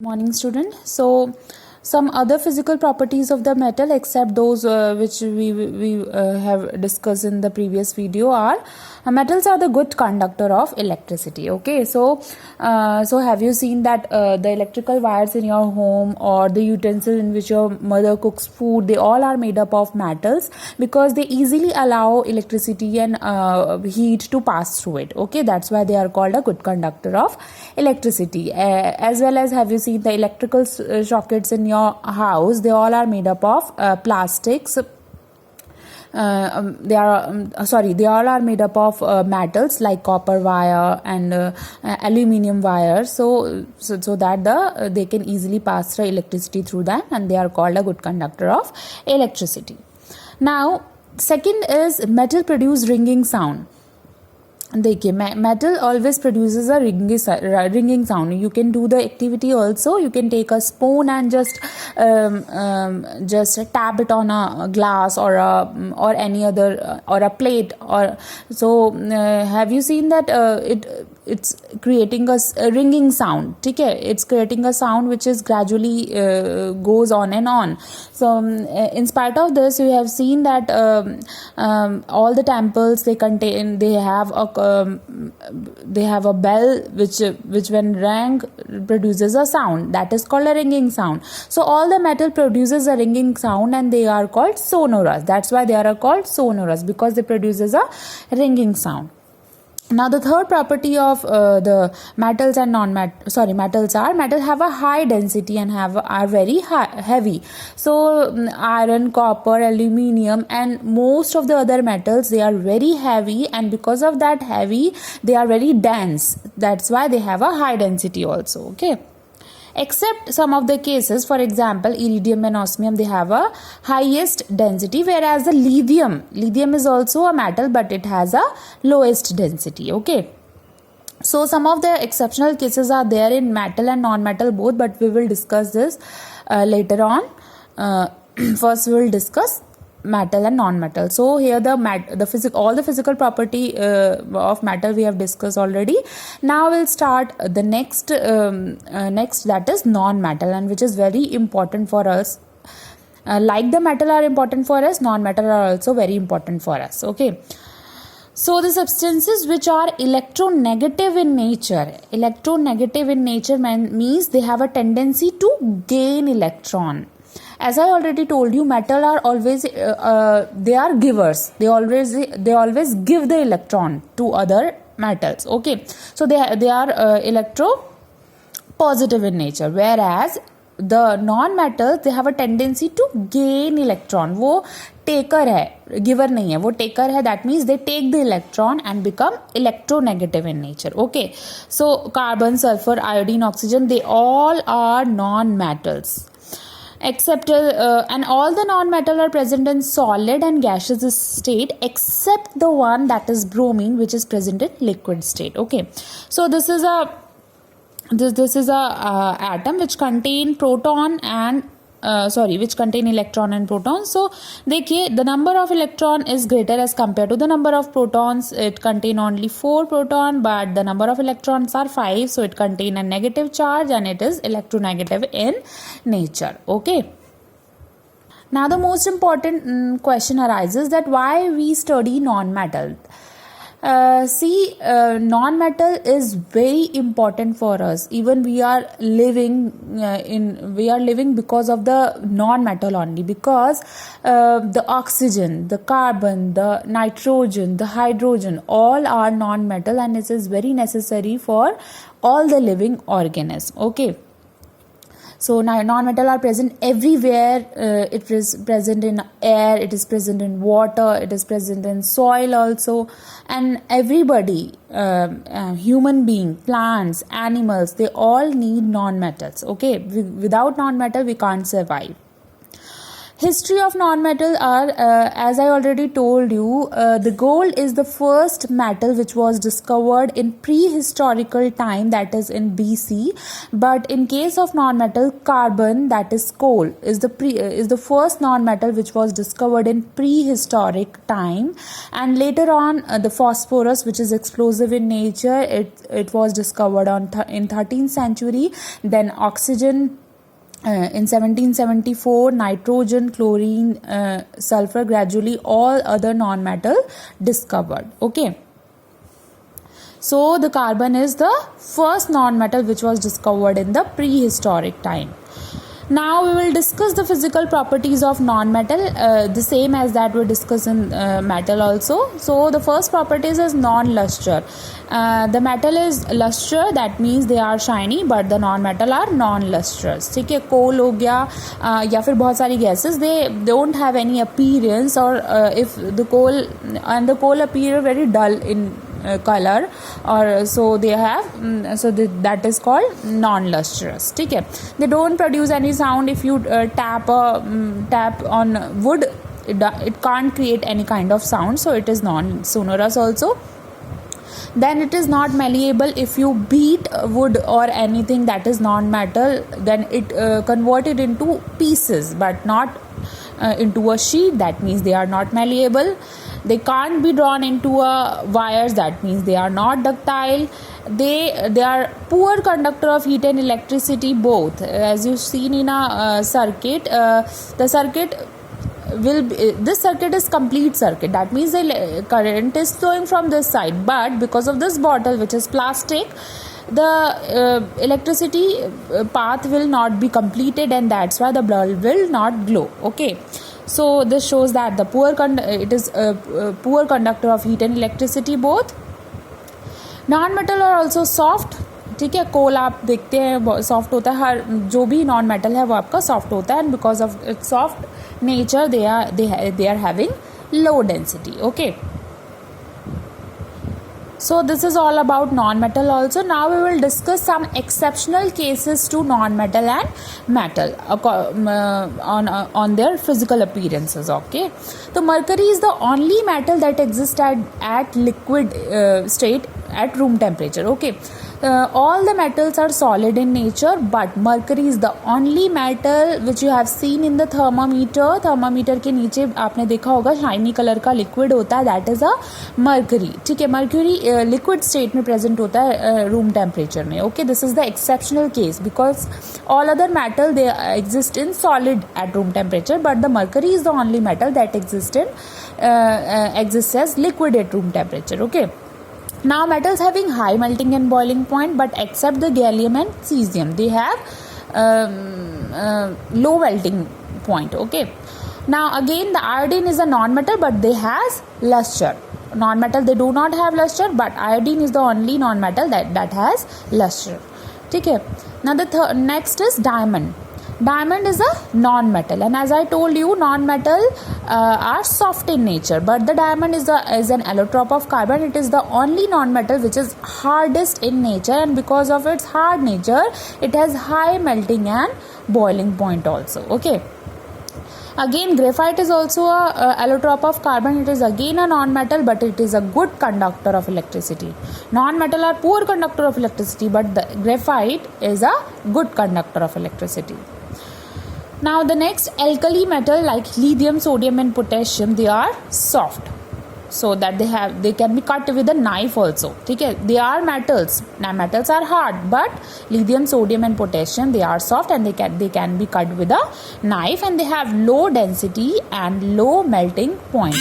Morning, student. So, some other physical properties of the metal, except those which we have discussed in the previous video, are metals are the good conductor of electricity. Okay, so have you seen that the electrical wires in your home or the utensil in which your mother cooks food, they all are made up of metals because they easily allow electricity and heat to pass through it. Okay, that's why they are called a good conductor of electricity. As well as, have you seen the electrical sockets in your house? They all are made up of plastics. They all are made up of metals like copper wire and aluminium wire, so that they can easily pass the electricity through them, and they are called a good conductor of electricity. Now, second is metal produce ringing sound. देखिए, metal always produces a ringing sound. You can do the activity also. You can take a spoon and just tap it on a glass or any other or a plate. Or so have you seen that it's creating a ringing sound? Okay, it's creating a sound which is gradually goes on and on. So in spite of this, we have seen that all the temples they have a bell which when rang produces a sound that is called a ringing sound. So all the metal produces a ringing sound and they are called sonorous. That's why they are called sonorous, because they produces a ringing sound. Now, the third property of the metals and metals have a high density and are very heavy. So iron, copper, aluminium and most of the other metals, they are very heavy, and because of that heavy, they are very dense. That's why they have a high density also. Okay, except some of the cases, for example, iridium and osmium, they have a highest density, whereas the lithium is also a metal, but it has a lowest density. Okay, so some of the exceptional cases are there in metal and non-metal both, but we will discuss this later on. First we will discuss metal and non-metal. So here all the physical property of metal we have discussed already. Now we'll start the next that is non-metal, and which is very important for us. Like the metal are important for us, non-metal are also very important for us. Okay, so the substances which are electronegative in nature means they have a tendency to gain electron. As I already told you, metal are always they are givers. They always give the electron to other metals. Okay, so they are electropositive in nature, whereas the non-metals, they have a tendency to gain electron. वो taker है, giver नहीं है, वो taker है. That means they take the electron and become electronegative in nature. Okay, so carbon, sulfur, iodine, oxygen, they all are non-metals. Except and all the non-metal are present in solid and gaseous state, except the one that is bromine, which is present in liquid state. Okay, so this is a atom which contain proton and which contain electron and protons. So देखिए, the number of electron is greater as compared to the number of protons. It contain only 4 proton, but the number of electrons are 5, so it contain a negative charge and it is electronegative in nature. Okay, now the most important question arises that why we study non-metal. Non-metal is very important for us. Even we are living because of the non-metal only, because the oxygen, the carbon, the nitrogen, the hydrogen, all are non-metal, and it is very necessary for all the living organisms. Okay, so now non-metal are present everywhere. It is present in air, it is present in water, it is present in soil also, and everybody, human being, plants, animals, they all need non-metals. Okay, without non-metal we can't survive. History of non-metal are, as I already told you, the gold is the first metal which was discovered in prehistorical time, that is in BC. But in case of non-metal, carbon, that is coal, is the first non-metal which was discovered in prehistoric time. And later on, the phosphorus, which is explosive in nature, it was discovered in 13th century. Then oxygen. In 1774, nitrogen, chlorine, sulfur, gradually all other non-metal discovered. Okay. So the carbon is the first non-metal which was discovered in the prehistoric time. Now we will discuss the physical properties of non-metal, the same as that we discuss in metal also. So the first properties is non-luster. The metal is luster, that means they are shiny, but the non-metal are non-lustrous. ठीक है, coal हो गया या फिर बहुत सारी gases, they don't have any appearance, or if the coal appear very dull in color, or so they have that is called non-lustrous. ठीक है, they don't produce any sound. If you tap on wood, it can't create any kind of sound, so it is non-sonorous also. Then it is not malleable. If you beat wood or anything that is non-metal, then it converted into pieces, but not into a sheet. That means they are not malleable. They can't be drawn into wires. That means they are not ductile. They are poor conductor of heat and electricity both. As you've seen in a circuit, this circuit is complete circuit. That means the current is flowing from this side, but because of this bottle, which is plastic, the electricity path will not be completed, and that's why the bulb will not glow. Okay. So this shows that the it is a poor conductor of heat and electricity both. Non-metal are also soft. ठीक है, कोल आप देखते हैं soft होता है, हर जो भी non metal है वो आपका सॉफ्ट होता है, and because of its soft nature they are having low density. Okay. So this is all about non-metal also. Now we will discuss some exceptional cases to non-metal and metal on their physical appearances. Okay. So mercury is the only metal that exists at liquid state at room temperature. Okay. All the metals are solid in nature, but mercury is the only metal which you have seen in the thermometer. Thermometer के नीचे आपने देखा होगा shiny color का liquid होता है, that is a mercury. ठीक है, mercury liquid state में present होता है room temperature में. Okay, this is the exceptional case because all other metal they exist in solid at room temperature, but the mercury is the only metal that exists as liquid at room temperature. Okay. Now metals having high melting and boiling point, but except the gallium and cesium, they have low melting point. Okay. Now again the iodine is a non-metal, but they has luster. Non-metal they do not have luster, but iodine is the only non-metal that has luster. Okay. Now the next is diamond. Diamond is a non-metal, and as I told you, non-metal are soft in nature, but the diamond is an allotrope of carbon. It is the only non-metal which is hardest in nature, and because of its hard nature, it has high melting and boiling point also. Okay. Again, graphite is also a allotrope of carbon. It is again a non-metal, but it is a good conductor of electricity. Non-metal are poor conductor of electricity, but the graphite is a good conductor of electricity. Now the next alkali metal like lithium, sodium and potassium, they are soft, so that they can be cut with a knife also. Okay, they are metals. Now metals are hard, but lithium, sodium and potassium, they are soft and they can be cut with a knife, and they have low density and low melting point.